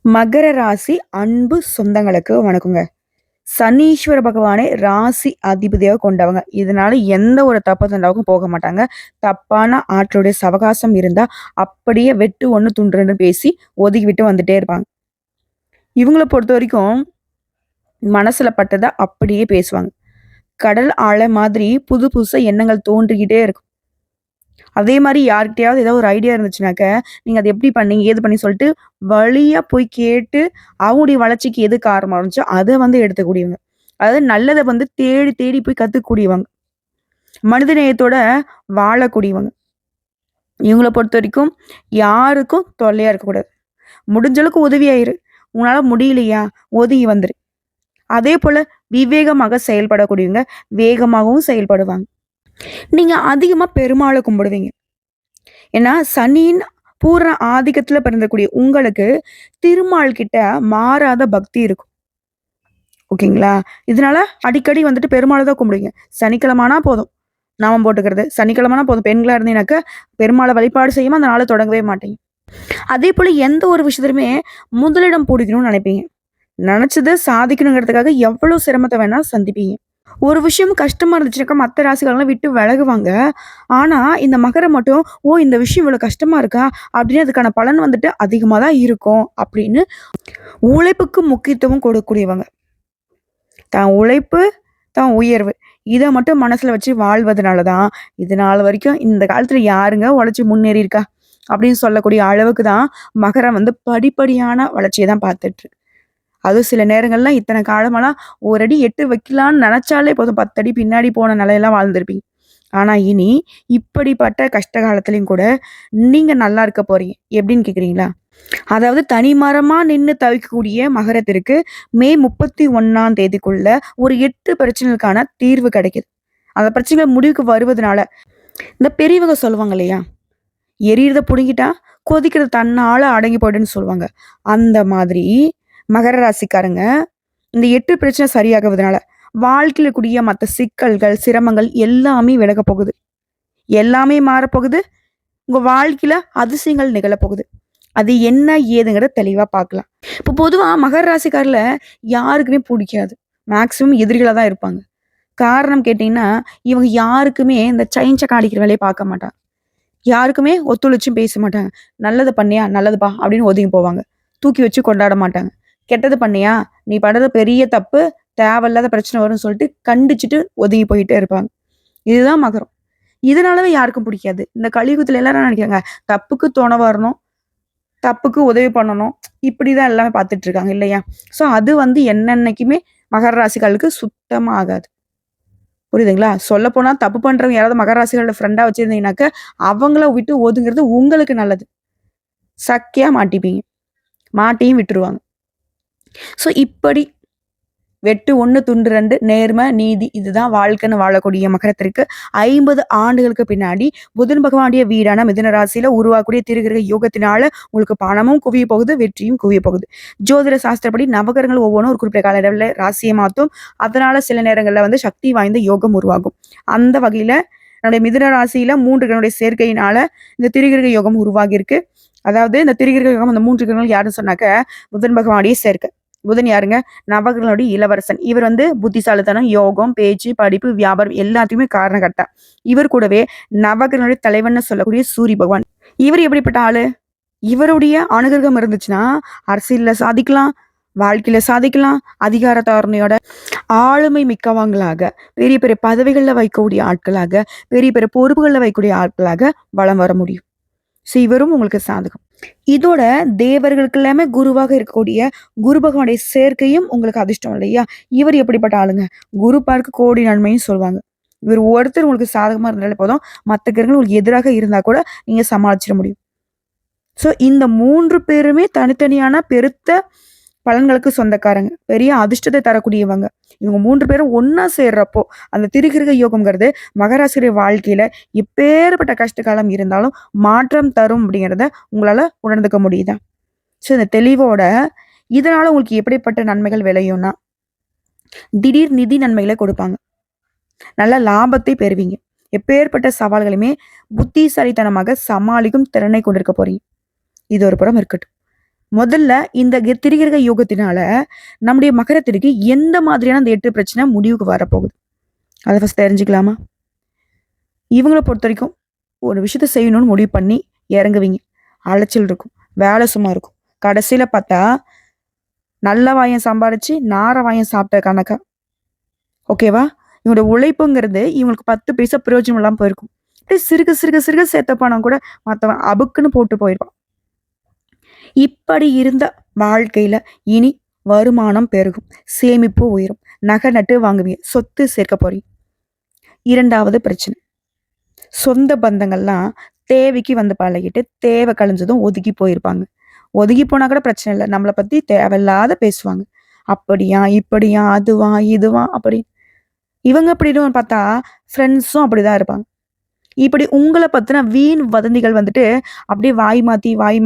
மகர ராசி அன்பு சொந்தங்களுக்கு வணக்கங்க. சனீஸ்வர பகவானே ராசி அதிபதியாக கொண்டவங்க. இதனால எந்த ஒரு தப்பு தண்டாவுக்கும் போக மாட்டாங்க. தப்பான ஆட்களுடைய சவகாசம் இருந்தா அப்படியே வெட்டு ஒண்ணு துண்டு 2 பேசி ஒதுக்கி விட்டு வந்துட்டே இருப்பாங்க. இவங்கள பொறுத்தவரைக்கும் மனசுல பட்டத அப்படியே பேசுவாங்க. கடல் அலை மாதிரி புது புதுசா எண்ணங்கள் தோன்றிக்கிட்டே இருக்கும். அதே மாரி யார்கிட்டயாவது ஏதாவது ஒரு ஐடியா இருந்துச்சுனாக்க, நீங்க அத எப்படி பண்ணீங்க? ஏது பண்ணீங்கன்னு சொல்லிட்டு வழியா போய் கேட்டு, அவங்களுடைய வளர்ச்சிக்கு எது காரணமா இருந்துச்சோ, அத வந்து எடுத்துக்கூடியவங்க. அதாவது நல்லத வந்து தேடி தேடி போய் கத்துக்கக்கூடியவங்க. மனிதநேயத்தோட வாழக்கூடியவங்க. இவங்கள பொறுத்தவரைக்கும் யாருக்கும் தொல்லையா இருக்கக்கூடாது. முடிஞ்ச அளவுக்கு உதவியா இரு. உன்னால முடியலையா? ஒதுங்கி வந்துரு. அதேபோல விவேகமாக செயல்படக்கூடியவங்க, வேகமாகவும் செயல்படுவாங்க. நீங்க அதிகமா பெருமாள கும்பிடுவீங்க. ஏன்னா, சனியின் பூரண ஆதிக்கத்துல பிறந்தக்கூடிய உங்களுக்கு, திருமால் கிட்ட மாறாத பக்தி இருக்கும். ஓகேங்களா? இதனால அடிக்கடி வந்துட்டு பெருமாள தான் கும்பிடுவீங்க. சனிக்கிழம ஆனா போதும். நாமம் போட்டுக்கிறது. சனிக்கிழமனா போதும். பெண்களா இருந்தீங்கனாக்க, பெருமாள வழிபாடு செய்யாம அந்த நாள தொடங்கவே மாட்டீங்க. அதேபோல எந்த ஒரு விஷயத்திலுமே முதலிடம் புடிக்கணும்னு நினைப்பீங்க. நெனச்சத சாதிக்கணுங்கிறதுக்காக எவ்வளோ சிரமத்த வேணா சந்திப்பீங்க. ஒரு விஷயம் கஷ்டமா இருந்துச்சுனாக்கா, மத்த ராசிக்காரங்கலாம் விட்டு விலகுவாங்க. ஆனா, இந்த மகரம் மட்டும், "ஓ! இந்த விஷயம் இவ்வளோ கஷ்டமா இருக்கா?" அப்படின்னு அதுக்கான பலன் வந்துட்டு அதிகமா தான் இருக்கும் அப்படின்னு உழைப்புக்கு முக்கியத்துவம் கொடுக்கக்கூடியவங்க. தான் உழைப்பு, தான் உயர்வு. இத மட்டும் மனசுல வச்சு வாழ்வதனால தான், இது நாள் வரைக்கும் இந்த காலத்துல யாருங்க உழைச்சு முன்னேறியிருக்கா? அப்படின்னு சொல்லக்கூடிய அளவுக்கு தான் மகரம் வந்து படிப்படியான வளர்ச்சிய தான் பார்த்துட்டுருக்கு. அதுவும் சில நேரங்கள்லாம் இத்தன காலமாலாம் ஒரு அடி எட்டு வைக்கலான்னு நெனச்சாலே போதும் 10 அடி பின்னாடி போன நிலையெல்லாம் வாழ்ந்திருப்பீங்க. ஆனா இனி இப்படிப்பட்ட கஷ்ட காலத்திலயும் கூட நீங்க நல்லா இருக்க போறீங்க. எப்படின்னு கேட்கிறீங்களா? அதாவது தனிமரமா நின்னு தவிக்கக்கூடிய மகரத்திற்கு மே 31ஆம் தேதிக்குள்ள ஒரு 8 பிரச்சனைகளுக்கான தீர்வு கிடைக்குது. அந்த பிரச்சனைகள் முடிவுக்கு வருவதனால இந்த பெரியவங்க சொல்லுவாங்க இல்லையா? எரியறத புடுங்கிட்டா கொதிக்கிறது தன்னால அடங்கி போயிடும்ன்னு சொல்லுவாங்க. அந்த மாதிரி மகர ராசிக்காரங்க இந்த 8 பிரச்சனை சரியாகுவதனால, வாழ்க்கையில கூடிய மத்த சிக்கல்கள், சிரமங்கள் எல்லாமே விலகப் போகுது. எல்லாமே மாறப்போகுது. உங்க வாழ்க்கையில அதிசயங்கள் நிகழப்போகுது. அது என்ன ஏதுங்கிறத தெளிவா பார்க்கலாம். இப்போ பொதுவா மகர ராசிக்கார்ல யாருக்குமே புடிக்காது. மேக்ஸிமம் எதிரிகளா தான் இருப்பாங்க. காரணம் கேட்டீங்கன்னா, இவங்க யாருக்குமே இந்த சைன் அடிக்கிற வேலைய பார்க்க மாட்டாங்க. யாருக்குமே ஒத்துழைச்சும் பேச மாட்டாங்க. "நல்லது பண்ணியா? நல்லதுப்பா" அப்படின்னு ஒதுங்கி போவாங்க. தூக்கி வச்சு கொண்டாட மாட்டாங்க. "கெட்டது பண்ணியா? நீ பண்றது பெரிய தப்பு. தேவையில்லாத பிரச்சனை வரும்னு" சொல்லிட்டு கண்டிச்சுட்டு ஒதுங்கி போயிட்டே இருப்பாங்க. இதுதான் மகரம். இதனாலவே யாருக்கும் பிடிக்காது. இந்த கலியுகத்துல எல்லாரும் என்ன நினைக்கிறாங்க, தப்புக்கு துணை வரணும், தப்புக்கு உதவி பண்ணணும். இப்படிதான் எல்லாமே பார்த்துட்டு இருக்காங்க இல்லையா? ஸோ அது வந்து என்னன்னைக்குமே மகர ராசிக்காரர்களுக்கு சுத்தமா ஆகாது. புரியுதுங்களா? சொல்லப்போனா தப்பு பண்றவங்க யாராவது மகர ராசிகளோட ஃப்ரெண்டா வச்சிருந்தீங்கனாக்க, அவங்கள விட்டு ஒதுங்குறது உங்களுக்கு நல்லது. சக்கையா மாட்டிப்பீங்க. மாட்டியும் விட்டுருவாங்க. ஸோ இப்படி வெட்டு 1 துண்டு 2 நேர்மை, நீதி இதுதான் வாழ்க்கைன்னு வாழக்கூடிய மகரத்திற்கு 50 ஆண்டுகளுக்கு பின்னாடி புதன் பகவானுடைய வீடான மிதுன ராசியில உருவாகக்கூடிய திருகிரக யோகத்தினால உங்களுக்கு பணமும் குவிய போகுது, வெற்றியும் குவிய போகுது. ஜோதிட சாஸ்திரப்படி நவகிரகங்கள் ஒவ்வொன்னும் ஒரு குறிப்பிட்ட கால அளவுல ராசியை மாத்தும். அதனால சில நேரங்கள்ல வந்து சக்தி வாய்ந்த யோகம் உருவாகும். அந்த வகையில என்னுடைய மிதுன ராசியில 3 கிரகங்களுடைய சேர்க்கையினால இந்த திரிகிரக யோகம் உருவாகியிருக்கு. அதாவது இந்த திரிகிரக யோகம் அந்த 3 கிரகங்கள் யாருன்னு சொன்னாக்க புதன் பகவானுடைய சேர்க்கை. புதன் யாருங்க? நவகிரகங்களுடைய இளவரசன். இவர் வந்து புத்திசாலித்தனம், யோகம், பேச்சு, படிப்பு, வியாபாரம் எல்லாத்துக்குமே காரணகர்த்தா. இவர் கூடவே நவகிரகங்களுடைய தலைவன்னு சொல்லக்கூடிய சூரிய பகவான். இவர் எப்படிப்பட்ட ஆளு? இவருடைய அனுகிரகம் இருந்துச்சுன்னா, அரசியல்ல சாதிக்கலாம், வாழ்க்கையில சாதிக்கலாம், அதிகார தாரணையோட ஆளுமை மிக்கவங்களாக, பெரிய பெரிய பதவிகள்ல வைக்கக்கூடிய ஆட்களாக, பெரிய பெரிய பொறுப்புகள்ல வைக்கக்கூடிய ஆட்களாக வலம் வர முடியும். ஸோ இவரும் உங்களுக்கு சாதகம். இதோட தேவர்களுக்கு எல்லாமே குருவாக இருக்கக்கூடிய குரு பகவானுடைய சேர்க்கையும் உங்களுக்கு அதிர்ஷ்டம் இல்லையா? இவர் எப்படிப்பட்ட ஆளுங்க? குரு பார்க்க கோடி நன்மைன்னு சொல்லுவாங்க. இவர் ஒருத்தர் உங்களுக்கு சாதகமா இருந்தாலே போதும், மத்த கிரகங்கள் உங்களுக்கு எதிராக இருந்தா கூட நீங்க சமாளிச்சிட முடியும். ஸோ இந்த 3 பேருமே தனித்தனியான பெருத்த பலன்களுக்கு சொந்தக்காரங்க. பெரிய அதிர்ஷ்டத்தை தரக்கூடியவங்க. இவங்க 3 பேரும் ஒண்ணா சேர்றப்போ, அந்த திரிகிரக யோகம்ங்கிறது மகராசியுடைய வாழ்க்கையில எப்பேற்பட்ட கஷ்ட காலம் இருந்தாலும் மாற்றம் தரும் அப்படிங்கிறத உங்களால உணர்ந்துக்க முடியுதா? ஸோ இந்த தெளிவோட இதனால உங்களுக்கு எப்படிப்பட்ட நன்மைகள் விளையும்னா, திடீர் நிதி நன்மைகளை கொடுப்பாங்க. நல்ல லாபத்தை பெறுவீங்க. எப்பேற்பட்ட சவால்களையுமே புத்திசாலித்தனமாக சமாளிக்கும் திறனை கொண்டிருக்க போறீங்க. இது ஒரு புறம் இருக்கட்டும். முதல்ல இந்த திரிகிரக யோகத்தினால நம்முடைய மகரத்திற்கு எந்த மாதிரியான அந்த 8 பிரச்சனை முடிவுக்கு வரப்போகுது? அதை ஃபர்ஸ்ட் தெரிஞ்சுக்கலாமா? இவங்கள பொறுத்த வரைக்கும் ஒரு விஷயத்த செய்யணும்னு முடிவு பண்ணி இறங்குவீங்க. அலைச்சல் இருக்கும். வேலை சும்மா இருக்கும். கடைசியில பார்த்தா, நல்ல வாயம் சம்பாரிச்சு, நார வாயம் சாப்பிட்ட கணக்கா. ஓகேவா? இவங்களோட உழைப்புங்கிறது இவங்களுக்கு 10 பைசா பிரயோஜனம் இல்லாம போயிருக்கும். அப்படியே சிறுக சிறுக சிறுக சேர்த்த பணம் கூட மத்தவன் அபுக்குன்னு போட்டு போயிருப்பான். இப்படி இருந்த வாழ்க்கையில இனி வருமானம் பெருகும். சேமிப்பு உயரும். நகை நட்டு வாங்குவீங்க. சொத்து சேர்க்க போறீங்க. 2வது பிரச்சனை. சொந்த பந்தங்கள்லாம் தேவைக்கு வந்து பழகிட்டு, தேவை கழிஞ்சதும் ஒதுங்கி போயிருப்பாங்க. ஒதுங்கி போனா கூட பிரச்சனை இல்ல. நம்மள பத்தி தேவையில்லாத பேசுவாங்க. அப்படியா, இப்படியா, அதுவா, இதுவா அப்படி. இவங்க எப்படின்னு பார்த்தா, ஃப்ரெண்ட்ஸும் அப்படிதான் இருப்பாங்க. இப்படி உங்கள பத்தின வீண் வதந்திகள் வந்துட்டு அப்படியே வாய்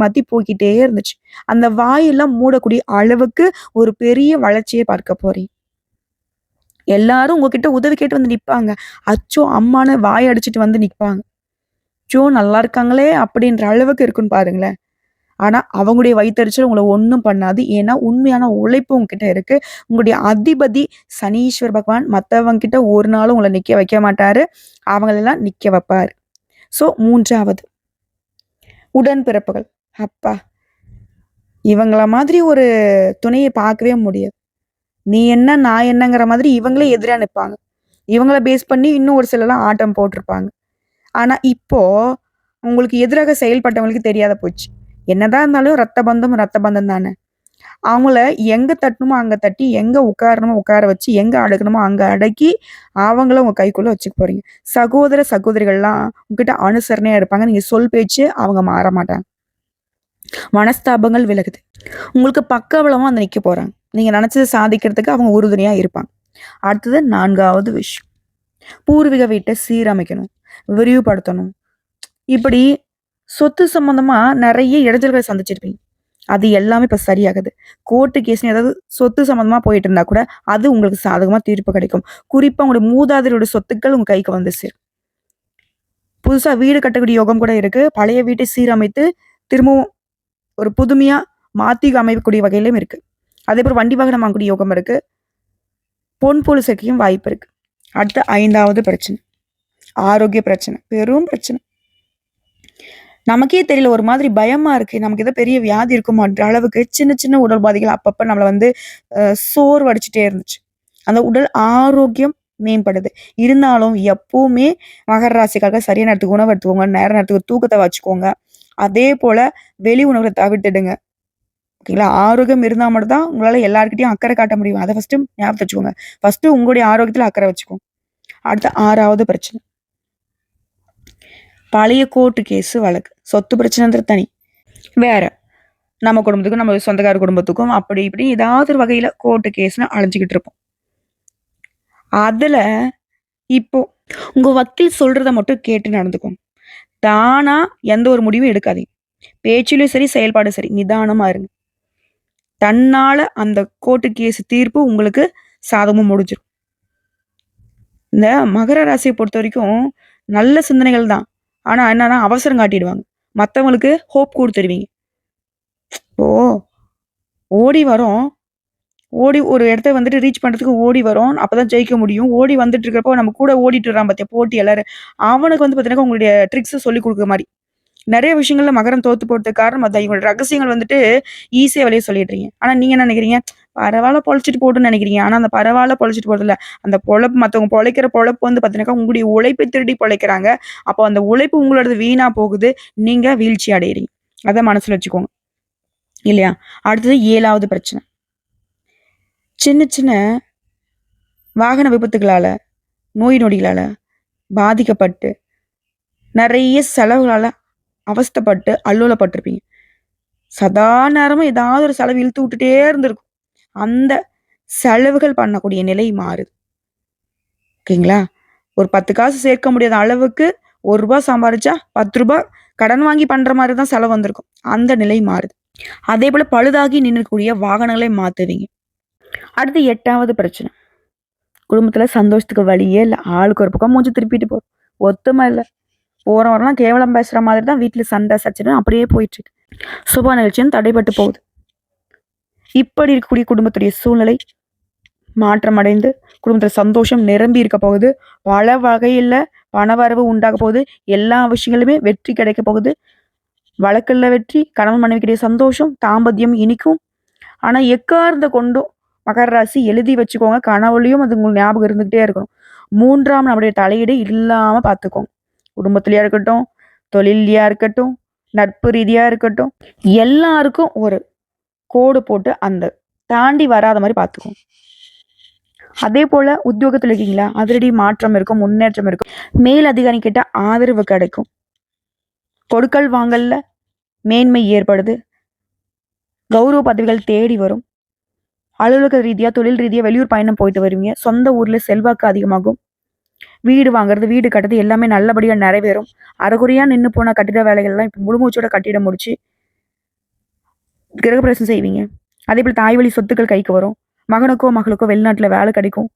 மாத்தி போய்க்கிட்டே இருந்துச்சு. அந்த வாயெல்லாம் மூடக்கூடிய அளவுக்கு ஒரு பெரிய வளர்ச்சிய பார்க்க போறீங்க. எல்லாரும் உங்ககிட்ட உதவி கேட்டு வந்து நிப்பாங்க. அச்சோ! அம்மான்னு வாய் அடிச்சுட்டு வந்து நிப்பாங்க. அச்சோ! நல்லா இருக்காங்களே! அப்படின்ற அளவுக்கு இருக்குன்னு பாருங்களேன். ஆனா, அவங்களுடைய வயித்தெரிச்சல் உங்கள ஒண்ணும் பண்ணாது. ஏன்னா, உண்மையான உழைப்பு உங்ககிட்ட இருக்கு. உங்களுடைய அதிபதி சனீஸ்வர பகவான் மத்தவங்க கிட்ட ஒரு நாளும் உங்கள நிக்க வைக்க மாட்டாரு. அவங்களெல்லாம் நிக்க வைப்பாரு. ஸோ 3வது உடன்பிறப்புகள். அப்பா! இவங்கள மாதிரி ஒரு துணைய பார்க்கவே முடியாது. நீ என்ன, நான் என்னங்கிற மாதிரி இவங்களே எதிரா நிப்பாங்க. இவங்கள பேஸ் பண்ணி இன்னும் ஒரு சிலர்லாம் ஆட்டம் போட்டுருப்பாங்க. ஆனா, இப்போ உங்களுக்கு எதிராக செயல்பட்டவங்களுக்கு தெரியாத போச்சு. என்னதான் இருந்தாலும் ரத்த பந்தம் தானே. அவங்கள எங்க தட்டணுமோ அங்க தட்டி, எங்க உட்காரணுமோ உட்கார வச்சு, எங்க அடக்கணுமோ அங்க அடக்கி, அவங்கள உங்க கைக்குள்ள வச்சுக்க போறீங்க. சகோதர, சகோதரிகள்லாம் உங்ககிட்ட அனுசரணையா இருப்பாங்க. நீங்க சொல் பேச்சு அவங்க மாற மாட்டாங்க. மனஸ்தாபங்கள் விலகுது. உங்களுக்கு பக்கபலமா வந்து நிக்க போறாங்க. நீங்க நினைச்சத சாதிக்கிறதுக்கு அவங்க உறுதுணையா இருப்பாங்க. அடுத்தது 4வது விஷயம். பூர்வீக வீட்ட சீரமைக்கணும், விரிவுபடுத்தணும். இப்படி சொத்து சம்பந்தமா நெறைய இடைஞ்சல்கள சந்திச்சிருப்பீங்க. அது எல்லாமே இப்ப சரியாகுது. கோர்ட்டு கேஸ்ன்னு ஏதாவது சொத்து சம்மந்தமா போயிட்டு இருந்தா கூட, அது உங்களுக்கு சாதகமா தீர்ப்பு கிடைக்கும். குறிப்பா உங்களுடைய மூதாதையருடைய சொத்துக்கள் உங்க கைக்கு வந்து சேரும். புதுசா வீடு கட்டக்கூடிய யோகம் கூட இருக்கு. பழைய வீட்டை சீரமைத்து, திரும்பவும் ஒரு புதுமையா மாத்தி அமைக்கக்கூடிய வகையிலும் இருக்கு. அதேபோல வண்டி வாகனம் வாங்கக்கூடிய யோகம் இருக்கு. பொன் பொருள் சேர்க்கையும் வாய்ப்பு இருக்கு. அடுத்து 5வது பிரச்சனை. ஆரோக்கிய பிரச்சனை. பெரும் பிரச்சனை. நமக்கே தெரியல ஒரு மாதிரி பயமா இருக்கு. நமக்கு ஏதோ பெரிய வியாதி இருக்குமான்ற அளவுக்கு சின்ன சின்ன உடல் பாதைகள் அப்பப்ப நம்மள வந்து சோர்வடிச்சுட்டே இருந்துச்சு. அந்த உடல் ஆரோக்கியம் மேம்படுது. இருந்தாலும் எப்பவுமே மகர ராசிக்காரங்க சரியான நேரத்துக்கு உணவு எடுத்துக்கோங்க. நேர நேரத்துக்கு தூக்கத்த வச்சுக்கோங்க. அதே போல வெளி உணவுகள தவிர்த்துடுங்க. ஓகேங்களா? ஆரோக்கியம் இருந்தா மட்டும் தான் உங்களால எல்லார்கிட்டயும் அக்கறை காட்ட முடியும். அத ஃபர்ஸ்ட்டு ஞாபகத்துல வச்சுக்கோங்க. ஃபர்ஸ்ட்டு உங்களுடைய ஆரோக்கியத்துல அக்கறை வச்சுக்கோங்க. அடுத்து 6வது பிரச்சனை. பழைய கோர்ட்டு கேஸு வழக்கு. சொத்து பிரச்சனைன்றது தனி. வேற. நம்ம குடும்பத்துக்கும், நம்ம சொந்தக்கார குடும்பத்துக்கும் அப்படி இப்படி ஏதாவது ஒரு வகையில கோர்ட்டு கேஸ்ன்னு அலைஞ்சுகிட்டு இருப்போம். அதுல இப்போ உங்க வக்கீல் சொல்றத மட்டும் கேட்டு நடந்துக்கோங்க. தானா எந்த ஒரு முடிவும் எடுக்காதீங்க. பேச்சிலும் சரி, செயல்பாடும் சரி. நிதானமா இருங்க. தன்னால அந்த கோர்ட்டு கேஸ் தீர்ப்பு உங்களுக்கு சாதகமா முடிஞ்சிரும். இந்த மகர ராசிய பொறுத்தவரைக்கும் நல்ல சிந்தனைகள் தான். ஆனா என்னன்னா அவசரம் காட்டிடுவாங்க. மத்தவங்களுக்கு ஹோப் குடுத்துருவீங்க. இப்போ ஓடி வரோம். ஓடி ஒரு இடத்த வந்துட்டு ரீச் பண்றதுக்கு ஓடி வரோம். அப்பதான் ஜெயிக்க முடியும். ஓடி வந்துட்டு இருக்கிறப்போ நம்ம கூட ஓடிட்டு வர்றான் பாத்தியா போட்டி எல்லாரும். அவனுக்கு வந்து பாத்தீங்கன்னா உங்களுடைய ட்ரிக்ஸ சொல்லிக் குடுக்குற மாரி. நெறைய விஷயங்கள்ல மகரம் தோத்து போறதுக்கு காரணம் அதான். இவங்களோட ரகசியங்கள் வந்துட்டு ஈஸியா வெளிய சொல்லிடுறீங்க. ஆனா நீங்க என்ன நெனைக்கிறீங்க? பரவால்ல பொழச்சுட்டு போட்டுன்னு நெனைக்கிறீங்க. ஆனா அந்த பரவால்ல பொழச்சுட்டு போறதில்ல. அந்த பொழப்பு மத்தவங்க பொழைக்கிற பொழப்பு வந்து பாத்தீங்கன்னாக்கா உங்களுடைய உழைப்பை திருடி பொழைக்கிறாங்க. அப்போ அந்த உழைப்பு உங்களோடது வீணா போகுது. நீங்க வீழ்ச்சி அடையறீங்க. அத மனசுல வச்சுக்கோங்க. இல்லையா? அடுத்தது 7வது பிரச்சனை. சின்ன சின்ன வாகன விபத்துகளால, நோய் நொடிகளால பாதிக்கப்பட்டு, நெறைய செலவுகளால அவஸ்தைப்பட்டு, அல்லோலப்பட்டுருப்பீங்க. சதா நேரமும் ஏதாவது ஒரு செலவு இழுத்து விட்டுட்டே இருந்திருக்கும். அந்த செலவுகள் பண்ணக்கூடிய நிலை மாறுது. ஓகேங்களா? ஒரு 10 காசு சேர்க்க முடியாத அளவுக்கு ரூ. 1 சம்பாரிச்சா ரூ. 10 கடன் வாங்கி பண்ற மாரி தான் செலவு வந்திருக்கும். அந்த நிலை மாறுது. அதேபோல பழுதாகி நின்னக்கூடிய வாகனங்களை மாத்துவீங்க. அடுத்து 8வது பிரச்சனை. குடும்பத்துல சந்தோஷத்துக்கு வழியே இல்ல. ஆளுக்கு ஒரு பக்கம் மூஞ்சி திருப்பிட்டு போறோம். ஒத்துமை இல்ல. போறவரெல்லாம் கேவலம் பேசுற மாதிரி தான் வீட்ல சண்டை, சச்சரவு அப்படியே போயிட்டு இருக்கு. சுப நிகழ்ச்சியும் தடைபட்டு போகுது. இப்படி இருக்கக்கூடிய குடும்பத்துடைய சூழ்நிலை மாற்றமடைந்து குடும்பத்தில் சந்தோஷம் நிரம்பி இருக்க போகுது. பல வகையில் பணவரவு உண்டாக போகுது. எல்லா விஷயங்களுமே வெற்றி கிடைக்க போகுது. வழக்கில் வெற்றி, கணவன் மனைவிக்கிடையே சந்தோஷம், தாம்பத்தியம் இனிக்கும். ஆனா எக்காரணத்த கொண்டும் மகர ராசி எழுதி வச்சுக்கோங்க. கனவுலயும் அது உங்களுக்கு ஞாபகம் இருந்துகிட்டே இருக்கணும். 3ஆம் நபருடைய தலையீடு இல்லாம பார்த்துக்கோங்க. குடும்பத்திலயா இருக்கட்டும், தொழில்லயா இருக்கட்டும், நட்பு ரீதியா இருக்கட்டும், எல்லாருக்கும் ஒரு கோடு போட்டு அந்த தாண்டி வராத மாதிரி பார்த்துக்கோங்க. அதே போல உத்தியோகத்தில் இருக்கீங்களா, அதிரடி மாற்றம் இருக்கும், முன்னேற்றம் இருக்கும். மேல் அதிகாரி கிட்ட ஆதரவு கிடைக்கும். கொடுக்கல் வாங்கல்ல மேன்மை ஏற்படுது. கௌரவ பதவிகள் தேடி வரும். அலுவலக ரீதியா, தொழில் ரீதியா வெளியூர் பயணம் போயிட்டு வருவீங்க. சொந்த ஊர்ல செல்வாக்கு அதிகமாகும். வீடு வாங்குறது, வீடு கட்டுறது எல்லாமே நல்லபடியா நிறைவேறும். அரைகுறையா நின்று போன கட்டிட வேலைகள்லாம் இப்போ முழுமூச்சோட கட்டிட முடிச்சு கிரகப்பிரவேசம் செய்வீங்க. அதே போல தாய் வழி சொத்துக்கள் கைக்கு வரும். மகனுக்கோ மகளுக்கோ வெளிநாட்டுல வேலை கிடைக்கும்.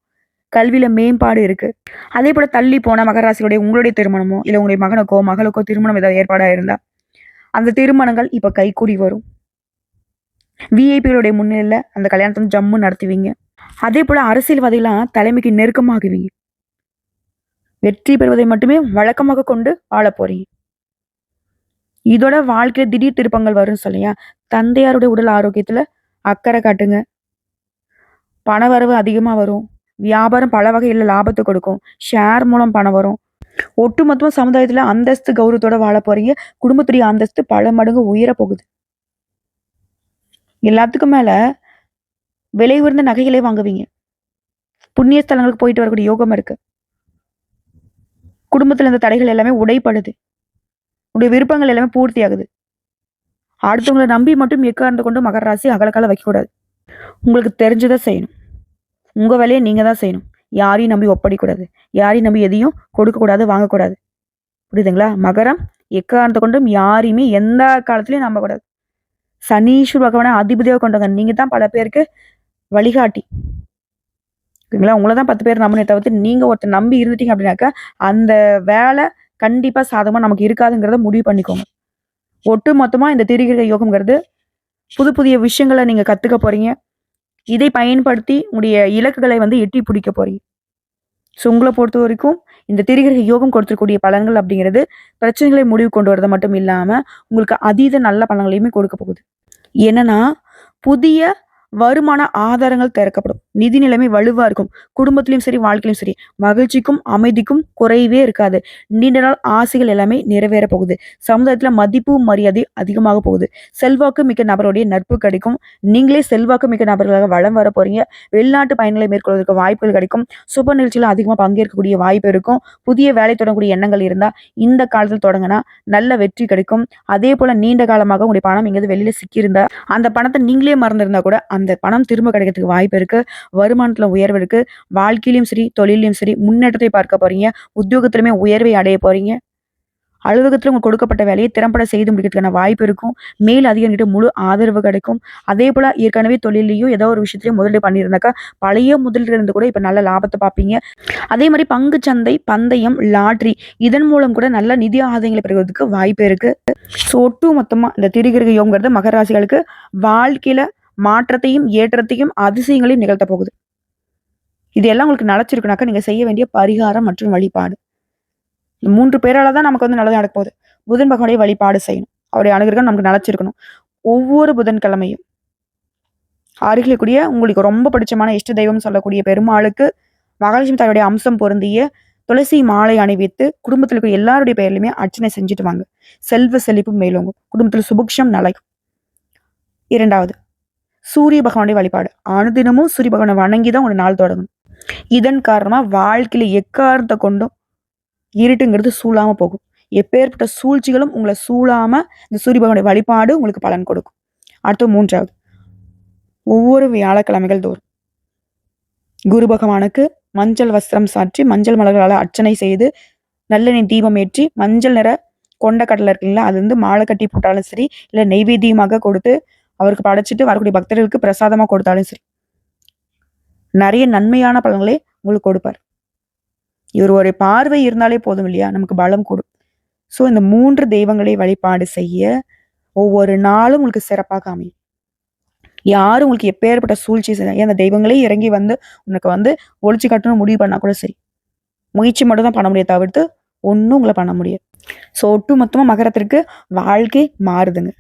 கல்வியில மேம்பாடு இருக்கு. அதே போல தள்ளி போன மகராசியுடைய உங்களுடைய திருமணமோ இல்ல உங்களுடைய மகனுக்கோ மகளுக்கோ திருமணம் ஏதாவது ஏற்பாடா இருந்தா அந்த திருமணங்கள் இப்ப கைகூடி வரும். விஐபிகளுடைய முன்னிலையில அந்த கல்யாணத்தை ஜம்மு நடத்துவீங்க. அதே போல அரசியல்வாதிகளாம் தலைமைக்கு நெருக்கமாகுவீங்க. வெற்றி பெறுவதை மட்டுமே வழக்கமாக கொண்டு வாழ போறீங்க. இதோட வாழ்க்கையில திடீர் திருப்பங்கள் வரும்னு சொல்லியா, தந்தையாருடைய உடல் ஆரோக்கியத்துல அக்கறை காட்டுங்க. பண வரவு அதிகமா வரும். வியாபாரம் பல வகையில் லாபத்தை கொடுக்கும். ஷேர் மூலம் பணம் வரும். ஒட்டுமொத்தமா சமுதாயத்துல அந்தஸ்து கௌரவத்தோட வாழ போறீங்க. குடும்பத்துடைய அந்தஸ்து பல மடங்கு உயர போகுது. எல்லாத்துக்கும் மேல விலை உயர்ந்த நகைகளே வாங்குவீங்க. புண்ணிய ஸ்தலங்களுக்கு போயிட்டு வரக்கூடிய யோகம் இருக்கு. குடும்பத்துல இருந்த தடைகள் எல்லாமே உடைப்படுது. உடைய விருப்பங்கள் எல்லாமே பூர்த்தி ஆகுது. அடுத்தவங்களை நம்பி மட்டும் எக்காரணத்தை கொண்டு மகர ராசி அகலக்கால வைக்கக்கூடாது. உங்களுக்கு தெரிஞ்சதை செய்யணும். உங்க வேலையை நீங்க தான் செய்யணும். யாரையும் நம்பி ஒப்படைக்கூடாது. யாரையும் நம்பி எதையும் கொடுக்கக்கூடாது, வாங்கக்கூடாது. புரியுதுங்களா? மகரம் எக்காரணத்தை கொண்டும் யாரையுமே எந்த காலத்திலையும் நம்பக்கூடாது. சனீஸ்வர பகவானை அதிபதியாக கொண்டவங்க. நீங்க தான் பல பேருக்கு வழிகாட்டி. ஓகேங்களா? உங்களை தான் 10 பேர் நம்பினே தவிர்த்து நீங்க ஒருத்தர் நம்பி இருந்துட்டீங்க அப்படின்னாக்கா அந்த வேலை கண்டிப்பா சாதகமா நமக்கு இருக்காதுங்கிறத முடிவு பண்ணிக்கோங்க. ஒட்டு மொத்தமா இந்த திரிகிரக யோகம்ங்கிறது புது புதிய விஷயங்களை நீங்க கத்துக்க போறீங்க. இதை பயன்படுத்தி உங்களுடைய இலக்குகளை எட்டி பிடிக்க போறீங்க. ஸோ உங்களை பொறுத்த வரைக்கும் இந்த திரிகிரக யோகம் கொடுத்துருக்கூடிய பலன்கள் அப்படிங்கிறது பிரச்சனைகளை முடிவு கொண்டு வரது மட்டும் இல்லாம உங்களுக்கு அதீத நல்ல பலன்களையுமே கொடுக்க போகுது. என்னன்னா புதிய வருமான ஆதாரங்கள் திறக்கப்படும். நிதி நிலைமை வலுவா இருக்கும். குடும்பத்திலையும் சரி, வாழ்க்கையிலும் சரி, மகிழ்ச்சிக்கும் அமைதிக்கும் குறைவே இருக்காது. நீண்ட நாள் ஆசைகள் எல்லாமே நிறைவேற போகுது. சமுதாயத்துல மதிப்பு மரியாதை அதிகமாக போகுது. செல்வாக்கு மிக்க நபருடைய நட்பு கிடைக்கும். நீங்களே செல்வாக்கு மிக்க நபர்களாக வளம் வர போறீங்க. வெளிநாட்டு பயணங்களை மேற்கொள்வதற்கு வாய்ப்புகள் கிடைக்கும். சுப நிகழ்ச்சியில அதிகமாக பங்கேற்கக்கூடிய வாய்ப்பு இருக்கும். புதிய வேலை தொடங்கக்கூடிய எண்ணங்கள் இருந்தா இந்த காலத்தில் தொடங்கினா நல்ல வெற்றி கிடைக்கும். அதே போல நீண்ட காலமாக உங்களுடைய பணம் எங்கேயாவது வெளியில சிக்கியிருந்தா அந்த பணத்தை நீங்களே மறந்துருந்தா கூட அந்த பணம் திரும்ப கிடைக்கிறதுக்கு வாய்ப்பு இருக்கு. வருமானத்துல உயர்வு இருக்கு. வாழ்க்கையிலும் சரி, தொழிலையும் சரி முன்னேற்றத்தை பார்க்க போறீங்க. உத்தியோகத்திலுமே உயர்வை அடைய போறீங்க. அலுவலகத்துல உங்களுக்கு கொடுக்கப்பட்ட வேலையை திறம்பட செய்து முடிக்கிறதுக்கான வாய்ப்பு இருக்கும். மேல் அதிகாரிகிட்ட முழு ஆதரவு கிடைக்கும். அதே போல ஏற்கனவே தொழிலையும் ஏதோ ஒரு விஷயத்திலையும் முதலீடு பண்ணியிருந்தாக்கா பழைய முதலீடு இருந்து கூட இப்ப நல்ல லாபத்தை பார்ப்பீங்க. அதே மாதிரி பங்கு சந்தை, பந்தயம், லாட்ரி இதன் மூலம் கூட நல்ல நிதி ஆதாயங்களை பெறுவதற்கு வாய்ப்பு இருக்கு. ஸோ ஒட்டு மொத்தமா இந்த திரிகிரக யோகங்கிறது மகர ராசிகளுக்கு வாழ்க்கையில மாற்றத்தையும் ஏற்றத்தையும் அதிசயங்களையும் நிகழ்த்த போகுது. இது எல்லாம் உங்களுக்கு நினைச்சிருக்குனாக்கா நீங்க செய்ய வேண்டிய பரிகாரம் மற்றும் வழிபாடு. இந்த 3 பேரால தான் நமக்கு நல்லது நடக்க போகுது. புதன் பகவானுடைய வழிபாடு செய்யணும். அவருடைய அனுகிரகம் நமக்கு நினைச்சிருக்கணும். ஒவ்வொரு புதன்கிழமையும் அருகில் கூடிய உங்களுக்கு ரொம்ப பிடிச்சமான இஷ்ட தெய்வம் சொல்லக்கூடிய பெருமாளுக்கு மகாலட்சுமி தாயுடைய அம்சம் பொருந்திய துளசி மாலை அணிவித்து குடும்பத்தில் இருக்கிற எல்லாருடைய பெயர்லையுமே அர்ச்சனை செஞ்சுட்டு வாங்க. செல்வ செழிப்பு மேலோங்கும். குடும்பத்தில் சுபிக்ஷம் நிலைக்கும். 2வது சூரிய பகவானுடைய வழிபாடு. அனுதினமும் சூரிய பகவானை வணங்கிதான் ஒரு நாள் தொடங்கணும். இதன் காரணமா வாழ்க்கையில எக்காரணத்தை கொண்டும் இருட்டுங்கிறது சூழாம போகும். எப்பேற்பட்ட சூழ்ச்சிகளும் உங்களை சூழாம இந்த சூரிய பகவானுடைய வழிபாடு உங்களுக்கு பலன் கொடுக்கும். அடுத்து 3வது ஒவ்வொரு வியாழக்கிழமைகள் தோறும் குரு பகவானுக்கு மஞ்சள் வஸ்திரம் சாற்றி மஞ்சள் மலர்களால் அர்ச்சனை செய்து நல்லெண்ணெய் தீபம் ஏற்றி மஞ்சள் நிற கொண்ட கடலை இருக்குங்களா அது மாலை கட்டி போட்டாலும் சரி, இல்லை நெய்வேத்தியமாக கொடுத்து அவருக்கு படைச்சிட்டு வரக்கூடிய பக்தர்களுக்கு பிரசாதமா கொடுத்தாலும் சரி, நிறைய நன்மையான பலன்களை உங்களுக்கு கொடுப்பார். இவர் ஒரு பார்வை இருந்தாலே போதும் இல்லையா, நமக்கு பலம் கூடும். ஸோ இந்த 3 தெய்வங்களை வழிபாடு செய்ய ஒவ்வொரு நாளும் உங்களுக்கு சிறப்பாக அமையும். யாரும் உங்களுக்கு எப்பேற்பட்ட சூழ்ச்சி ஏன் அந்த தெய்வங்களே இறங்கி வந்து உனக்கு வந்து ஒழிச்சு கட்டணும் முடிவு பண்ணா கூட சரி, முயற்சி மட்டும் தான் பண்ண முடியும் தவிர்த்து ஒன்றும் உங்களை பண்ண முடியாது. ஸோ ஒட்டு மொத்தமாக மகரத்திற்கு வாழ்க்கை மாறுதுங்க.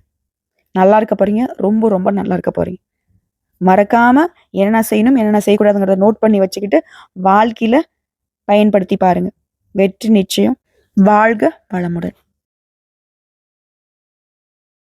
நல்லா இருக்க போறீங்க, ரொம்ப ரொம்ப நல்லா இருக்க போறீங்க. மறக்காம என்னென்ன செய்யணும் என்னென்ன செய்யக்கூடாதுங்கிறத நோட் பண்ணி வச்சுக்கிட்டு வாழ்க்கையில பயன்படுத்தி பாருங்க. வெற்றி நிச்சயம். வாழ்க வளமுடன்.